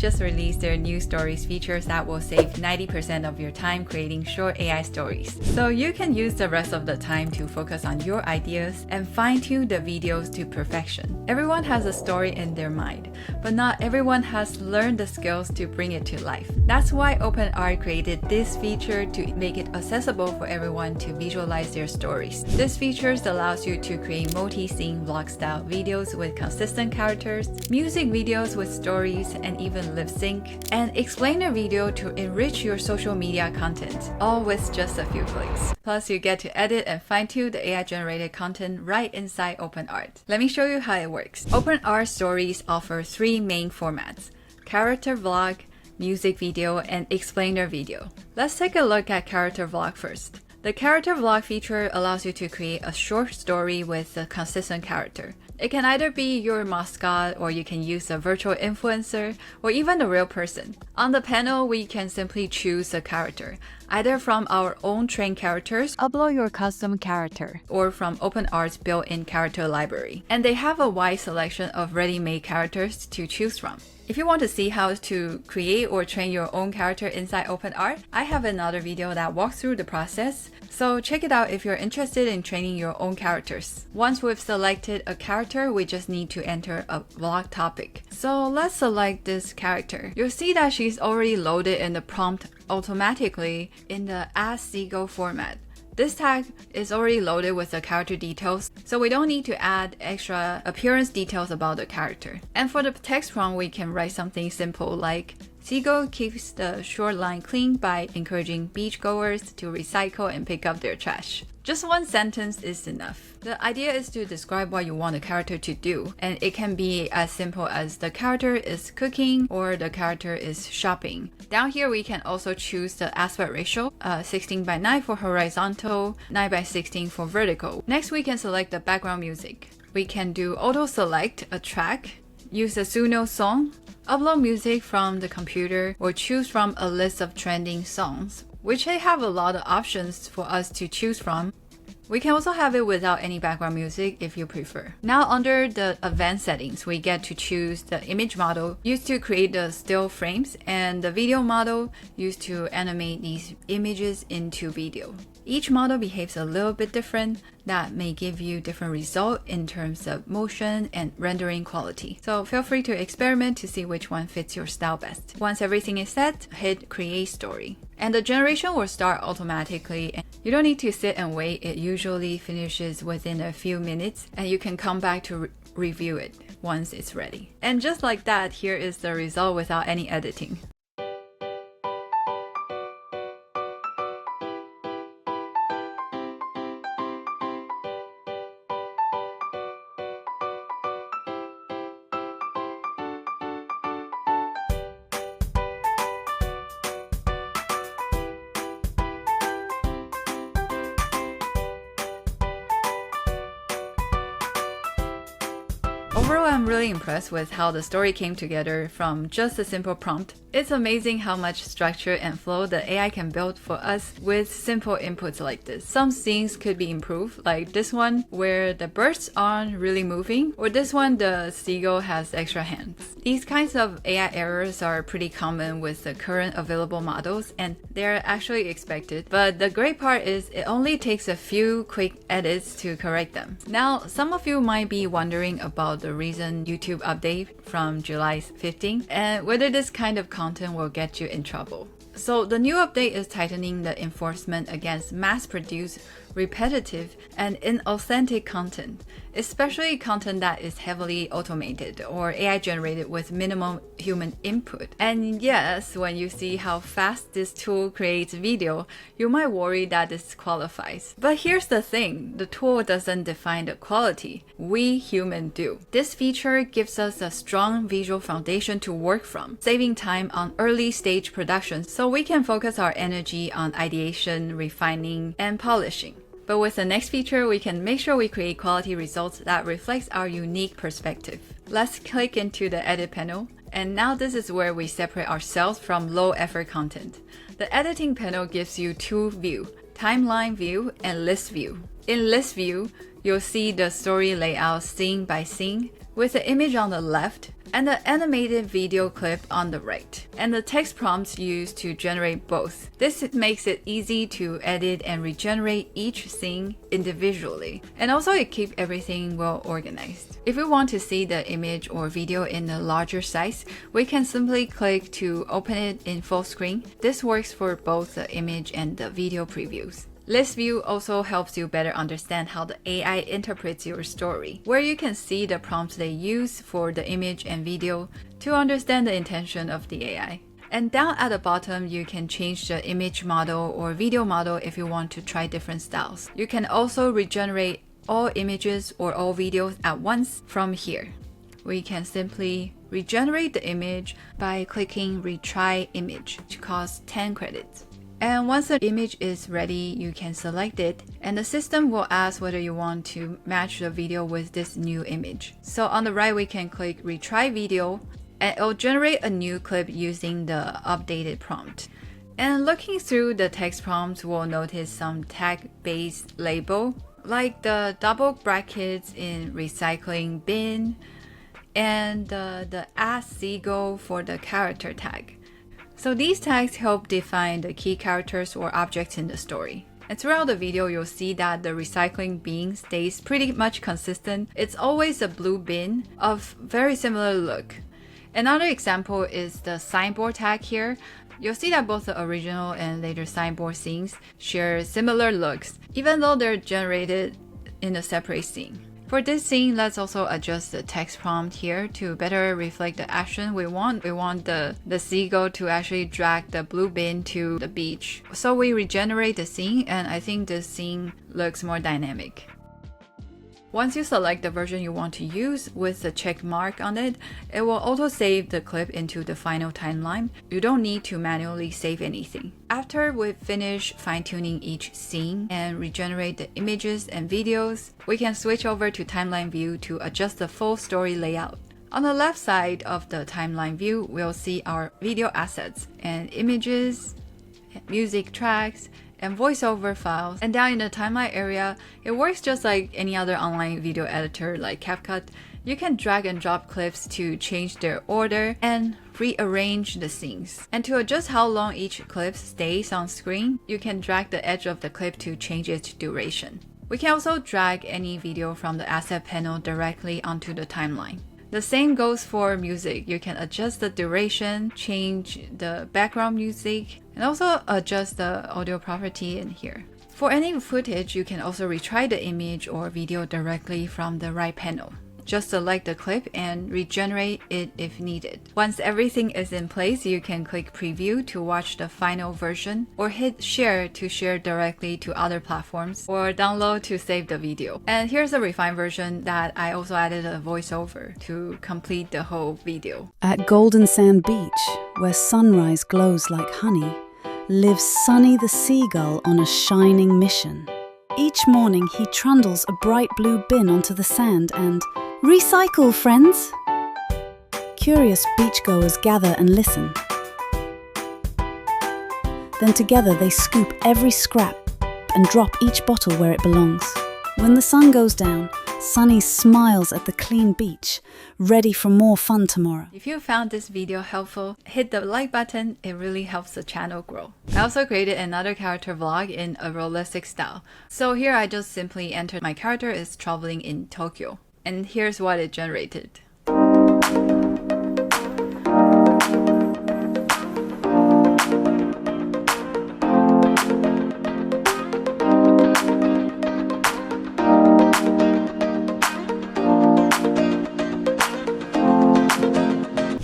just released their new stories features that will save 90% of your time creating short AI stories. So you can use the rest of the time to focus on your ideas and fine-tune the videos to perfection. Everyone has a story in their mind, but not everyone has learned the skills to bring it to life. That's why OpenArt created this feature to make it accessible for everyone to visualize their stories. This feature allows you to create multi-scene vlog-style videos with consistent characters, music videos with stories, and even lip sync, and explainer video to enrich your social media content, all with just a few clicks. Plus, you get to edit and fine-tune the AI-generated content right inside OpenArt. Let me show you how it works. OpenArt Stories offer three main formats: character vlog, music video, and explainer video. Let's take a look at character vlog first. The character vlog feature allows you to create a short story with a consistent character. It can either be your mascot, or you can use a virtual influencer, or even a real person. On the panel, we can simply choose a character, either from our own trained characters, upload your custom character, or from OpenArt's built-in character library. And they have a wide selection of ready-made characters to choose from. If you want to see how to create or train your own character inside OpenArt, I have another video that walks through the process, so check it out if you're interested in training your own characters. Once we've selected a character, we just need to enter a vlog topic. So let's select this character. You'll see that she's already loaded in the prompt automatically in the As Seagull format. This tag is already loaded with the character details, so we don't need to add extra appearance details about the character. And for the text prompt, we can write something simple like, Seagull keeps the shoreline clean by encouraging beachgoers to recycle and pick up their trash. Just one sentence is enough. The idea is to describe what you want the character to do, and it can be as simple as the character is cooking or the character is shopping. Down here, we can also choose the aspect ratio, 16:9 for horizontal, 9:16 for vertical. Next, we can select the background music. We can do auto select a track, use a Suno song, upload music from the computer, or choose from a list of trending songs, which they have a lot of options for us to choose from. We can also have it without any background music if you prefer. Now under the advanced settings, we get to choose the image model used to create the still frames and the video model used to animate these images into video. Each model behaves a little bit different. That may give you different results in terms of motion and rendering quality. So feel free to experiment to see which one fits your style best. Once everything is set, hit create story. And the generation will start automatically. You don't need to sit and wait. It usually finishes within a few minutes, and you can come back to review it once it's ready. And just like that, here is the result without any editing. Overall, I'm really impressed with how the story came together from just a simple prompt. It's amazing how much structure and flow the AI can build for us with simple inputs like this. Some scenes could be improved, like this one where the birds aren't really moving, or this one the seagull has extra hands. These kinds of AI errors are pretty common with the current available models, and they're actually expected. But the great part is it only takes a few quick edits to correct them. Now, some of you might be wondering about the recent YouTube update from July 15 and whether this kind of content will get you in trouble. So the new update is tightening the enforcement against mass-produced, repetitive, and inauthentic content, especially content that is heavily automated or AI generated with minimum human input. And yes, when you see how fast this tool creates video, you might worry that this qualifies. But here's the thing, the tool doesn't define the quality. We humans do. This feature gives us a strong visual foundation to work from, saving time on early stage production so we can focus our energy on ideation, refining, and polishing. But with the next feature, we can make sure we create quality results that reflects our unique perspective. Let's click into the edit panel. And now this is where we separate ourselves from low effort content. The editing panel gives you two views, timeline view and list view. In list view, you'll see the story layout scene by scene, with the image on the left and the animated video clip on the right, and the text prompts used to generate both. This makes it easy to edit and regenerate each scene individually, and also it keeps everything well organized. If we want to see the image or video in a larger size, we can simply click to open it in full screen. This works for both the image and the video previews. List view also helps you better understand how the AI interprets your story, where you can see the prompts they use for the image and video to understand the intention of the AI. And down at the bottom, you can change the image model or video model if you want to try different styles. You can also regenerate all images or all videos at once from here. We can simply regenerate the image by clicking Retry Image, which costs 10 credits. And once the image is ready, you can select it, and the system will ask whether you want to match the video with this new image. So on the right, we can click Retry Video, and it'll generate a new clip using the updated prompt. And looking through the text prompts, we'll notice some tag-based label, like the double brackets in recycling bin, and the Ask Seagull for the character tag. So these tags help define the key characters or objects in the story. And throughout the video, you'll see that the recycling bin stays pretty much consistent. It's always a blue bin of very similar look. Another example is the signboard tag here. You'll see that both the original and later signboard scenes share similar looks, even though they're generated in a separate scene. For this scene, let's also adjust the text prompt here to better reflect the action we want. We want the seagull to actually drag the blue bin to the beach. So we regenerate the scene, and I think this scene looks more dynamic. Once you select the version you want to use with the check mark on it, it will auto-save the clip into the final timeline. You don't need to manually save anything. After we finish fine-tuning each scene and regenerate the images and videos, we can switch over to timeline view to adjust the full story layout. On the left side of the timeline view, we'll see our video assets and images, music tracks, and voiceover files. And down in the timeline area, it works just like any other online video editor like CapCut. You can drag and drop clips to change their order and rearrange the scenes. And to adjust how long each clip stays on screen, you can drag the edge of the clip to change its duration. We can also drag any video from the asset panel directly onto the timeline. The same goes for music. You can adjust the duration, change the background music, and also adjust the audio property in here. For any footage, you can also retry the image or video directly from the right panel. Just select the clip and regenerate it if needed. Once everything is in place, you can click preview to watch the final version, or hit share to share directly to other platforms, or download to save the video. And here's a refined version that I also added a voiceover to complete the whole video. At Golden Sand Beach, where sunrise glows like honey, lives Sunny the seagull on a shining mission. Each morning he trundles a bright blue bin onto the sand and recycle, friends! Curious beachgoers gather and listen. Then together they scoop every scrap and drop each bottle where it belongs. When the sun goes down, Sunny smiles at the clean beach, ready for more fun tomorrow. If you found this video helpful, hit the like button. It really helps the channel grow. I also created another character vlog in a realistic style. So here I just simply entered my character is traveling in Tokyo. And here's what it generated.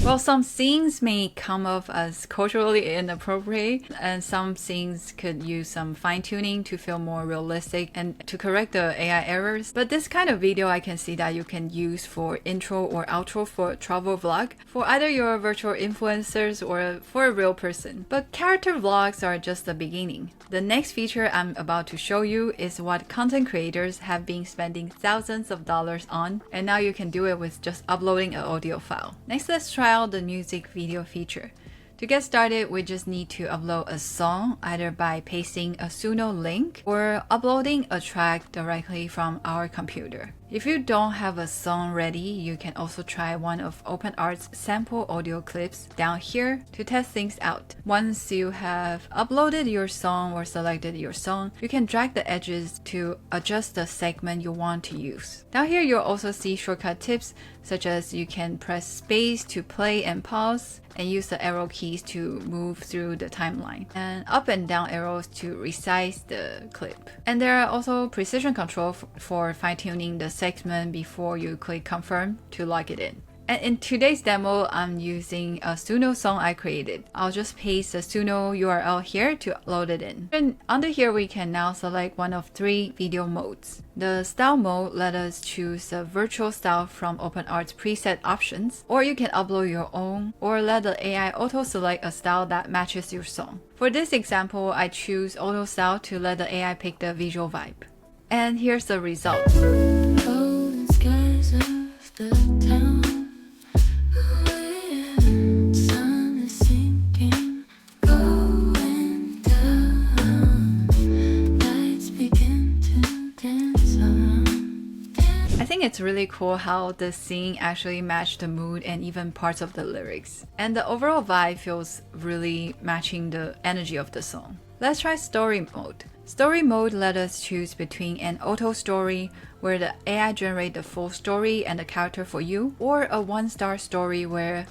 Well, some scenes may come off as culturally inappropriate, and some scenes could use some fine-tuning to feel more realistic and to correct the AI errors. But this kind of video I can see that you can use for intro or outro for a travel vlog, for either your virtual influencers or for a real person. But character vlogs are just the beginning. The next feature I'm about to show you is what content creators have been spending thousands of dollars on, and now you can do it with just uploading an audio file. Next, let's try out the music video feature. To get started, we just need to upload a song either by pasting a Suno link or uploading a track directly from our computer. If you don't have a song ready, you can also try one of OpenArt's sample audio clips down here to test things out. Once you have uploaded your song or selected your song, you can drag the edges to adjust the segment you want to use. Down here, you'll also see shortcut tips such as you can press space to play and pause, and use the arrow keys to move through the timeline, and up and down arrows to resize the clip. And there are also precision control for fine-tuning the segment before you click confirm to lock it in. And in today's demo, I'm using a Suno song I created. I'll just paste the Suno URL here to load it in. And under here, we can now select one of 3 video modes. The style mode let us choose a virtual style from OpenArt's preset options, or you can upload your own, or let the AI auto-select a style that matches your song. For this example, I choose auto style to let the AI pick the visual vibe. And here's the result. I think it's really cool how the scene actually matched the mood and even parts of the lyrics. And the overall vibe feels really matching the energy of the song. Let's try story mode. Story mode let us choose between an auto story where the AI generates the full story and the character for you, or a 1-star story where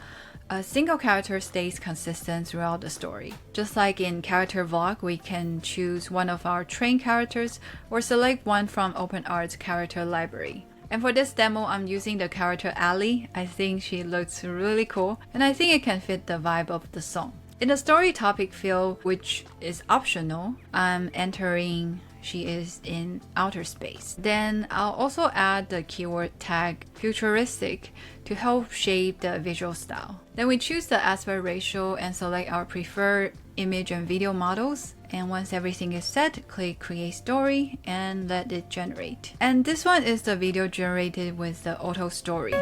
a single character stays consistent throughout the story. Just like in character vlog, we can choose one of our trained characters or select one from OpenArt's character library. And for this demo, I'm using the character Ali. I think she looks really cool, and I think it can fit the vibe of the song. In the story topic field, which is optional, I'm entering she is in outer space. Then I'll also add the keyword tag futuristic to help shape the visual style. Then we choose the aspect ratio and select our preferred image and video models. And once everything is set, click create story and let it generate. And this one is the video generated with the auto story.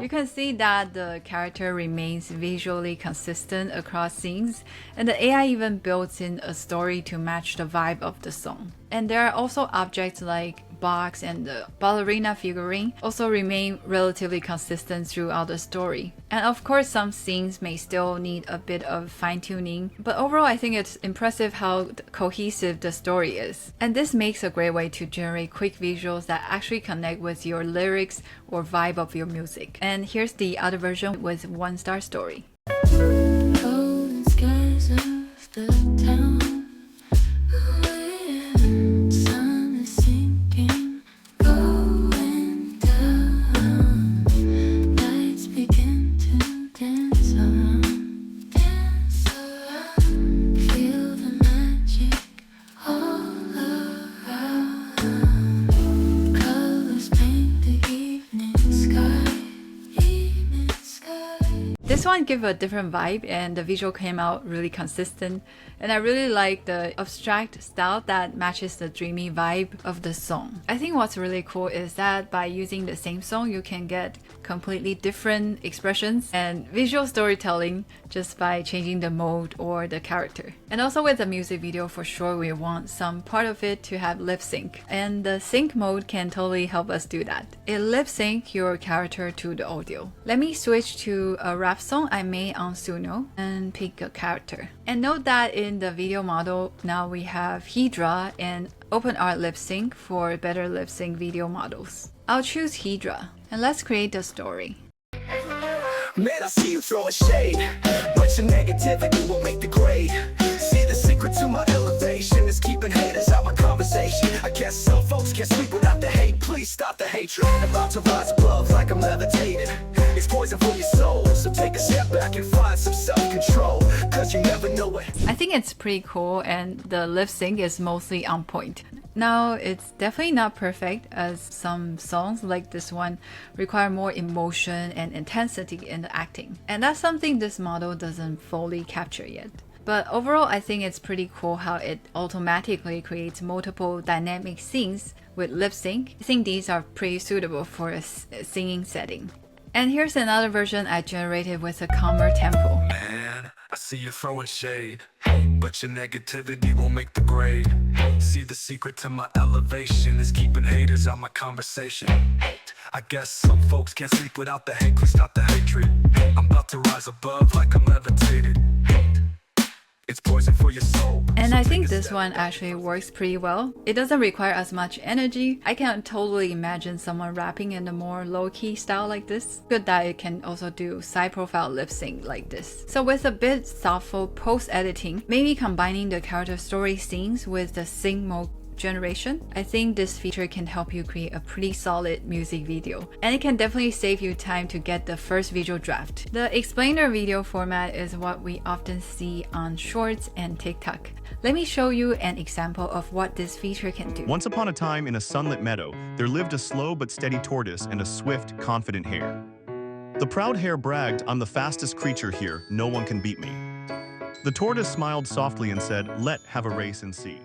You can see that the character remains visually consistent across scenes, and the AI even builds in a story to match the vibe of the song. And there are also objects like box and the ballerina figurine also remain relatively consistent throughout the story. And of course, some scenes may still need a bit of fine-tuning, but overall I think it's impressive how cohesive the story is. And this makes a great way to generate quick visuals that actually connect with your lyrics or vibe of your music. And here's the other version with 1-star story. This one gave a different vibe and the visual came out really consistent, and I really like the abstract style that matches the dreamy vibe of the song. I think what's really cool is that by using the same song you can get completely different expressions and visual storytelling just by changing the mode or the character. And also with the music video, for sure we want some part of it to have lip sync, and the sync mode can totally help us do that. It lip sync your character to the audio. Let me switch to a rap song I made on Suno and pick a character. And note that in the video model now we have Hydra and OpenArt lip sync for better lip sync video models. I'll choose Hydra and let's create the story. Man, I see you throwing shade, but your negativity will make the grade. See, the secret to my elevation is keeping haters out my conversation. I guess some folks can't sleep without the hate. Please stop the hatred. I'm about to rise above like I'm levitating. It's poison for your soul, so take a step back and find some self-control, cause you never know it. I think it's pretty cool, and the lip sync is mostly on point. Now, it's definitely not perfect, as some songs like this one require more emotion and intensity in the acting. And that's something this model doesn't fully capture yet. But overall, I think it's pretty cool how it automatically creates multiple dynamic scenes with lip sync. I think these are pretty suitable for a singing setting. And here's another version I generated with a calmer tempo. Man, I see you throwing shade, but your negativity won't make the grade. See, the secret to my elevation is keeping haters out my conversation. I guess some folks can't sleep without the hate. Please stop the hatred. I'm about to rise above like I'm levitated. It's poison for your soul. And I think this one actually works pretty well. It doesn't require as much energy. I can totally imagine someone rapping in a more low-key style like this. Good that it can also do side profile lip sync like this. So with a bit thoughtful post-editing, maybe combining the character story scenes with the sync mode generation, I think this feature can help you create a pretty solid music video, and it can definitely save you time to get the first visual draft. The explainer video format is what we often see on Shorts and TikTok. Let me show you an example of what this feature can do. Once upon a time in a sunlit meadow, there lived a slow but steady tortoise and a swift, confident hare. The proud hare bragged, "I'm the fastest creature here, no one can beat me." The tortoise smiled softly and said, "Let have a race and see."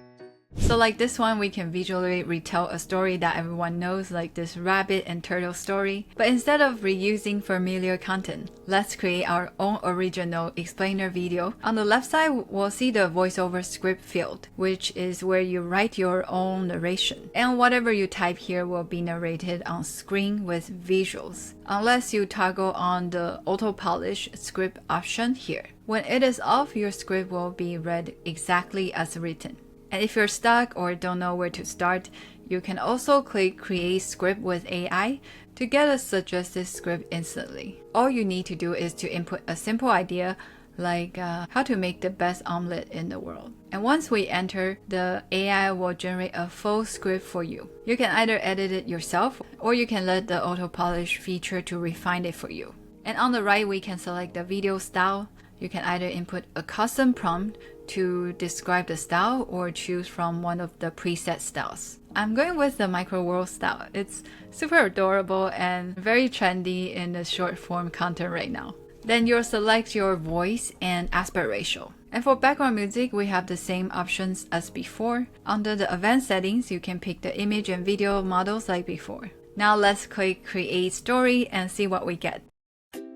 So like this one, we can visually retell a story that everyone knows, like this rabbit and turtle story. But instead of reusing familiar content, let's create our own original explainer video. On the left side, we'll see the voiceover script field, which is where you write your own narration. And whatever you type here will be narrated on screen with visuals, unless you toggle on the auto polish script option here. When it is off, your script will be read exactly as written. And if you're stuck or don't know where to start, you can also click Create Script with AI to get a suggested script instantly. All you need to do is to input a simple idea like how to make the best omelet in the world. And once we enter, the AI will generate a full script for you. You can either edit it yourself or you can let the auto polish feature to refine it for you. And on the right, we can select the video style. You can either input a custom prompt to describe the style or choose from one of the preset styles. I'm going with the micro world style. It's super adorable and very trendy in the short form content right now. Then you'll select your voice and aspect ratio. And for background music, we have the same options as before. Under the advanced settings, you can pick the image and video models like before. Now let's click Create Story and see what we get.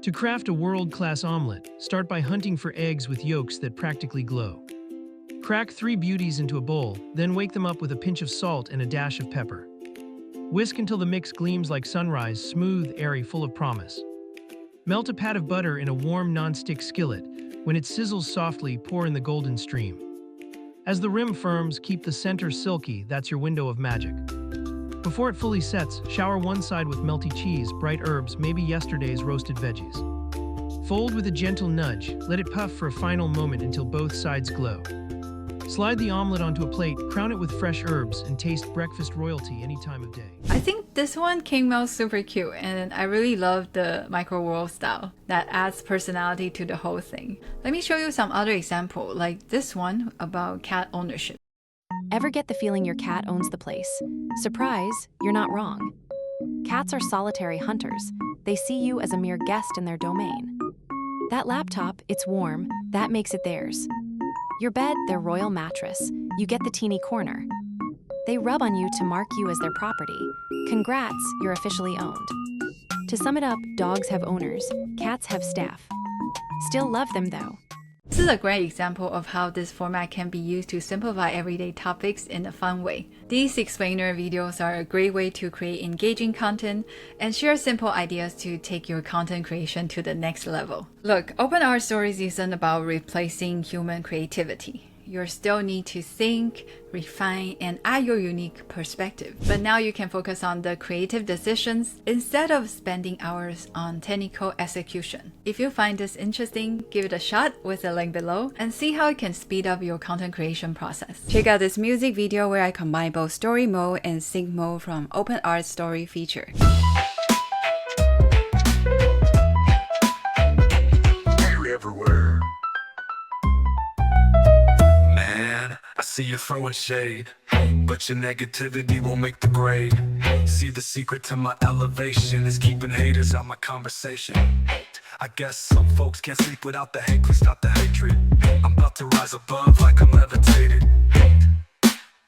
To craft a world-class omelet, start by hunting for eggs with yolks that practically glow. Crack 3 beauties into a bowl, then wake them up with a pinch of salt and a dash of pepper. Whisk until the mix gleams like sunrise, smooth, airy, full of promise. Melt a pat of butter in a warm non-stick skillet. When it sizzles softly, pour in the golden stream. As the rim firms, keep the center silky. That's your window of magic. Before it fully sets, shower one side with melty cheese, bright herbs, maybe yesterday's roasted veggies. Fold with a gentle nudge, let it puff for a final moment until both sides glow. Slide the omelet onto a plate, crown it with fresh herbs, and taste breakfast royalty any time of day. I think this one came out super cute, and I really love the micro world style that adds personality to the whole thing. Let me show you some other example, like this one about cat ownership. Ever get the feeling your cat owns the place? Surprise, you're not wrong. Cats are solitary hunters. They see you as a mere guest in their domain. That laptop, it's warm, that makes it theirs. Your bed, their royal mattress. You get the teeny corner. They rub on you to mark you as their property. Congrats, you're officially owned. To sum it up, dogs have owners, cats have staff. Still love them though. This is a great example of how this format can be used to simplify everyday topics in a fun way. These explainer videos are a great way to create engaging content and share simple ideas to take your content creation to the next level. Look, OpenArt Stories isn't about replacing human creativity. You still need to think, refine, and add your unique perspective. But now you can focus on the creative decisions instead of spending hours on technical execution. If you find this interesting, give it a shot with the link below and see how it can speed up your content creation process. Check out this music video where I combine both story mode and sync mode from OpenArt Story feature. Everywhere. I see you throwing shade, but your negativity won't make the grade. See, the secret to my elevation is keeping haters out my conversation. I guess some folks can't sleep without the hate. Please stop the hatred. I'm about to rise above like I'm levitated. Hate,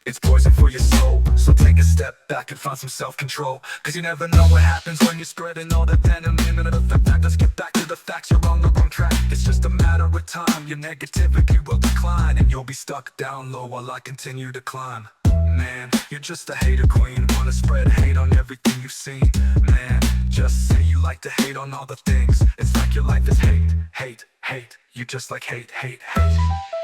it's poison for your soul. So take a step back and find some self-control. Cause you never know what happens when you're spreading all that venom in and effect. Let's get back to the facts, you're on the wrong track. It's just a matter of time, your negativity will decline, and you'll be stuck down low while I continue to climb. Man, you're just a hater queen, wanna spread hate on everything you've seen. Man, just say you like to hate on all the things. It's like your life is hate, hate, hate. You just like hate, hate, hate.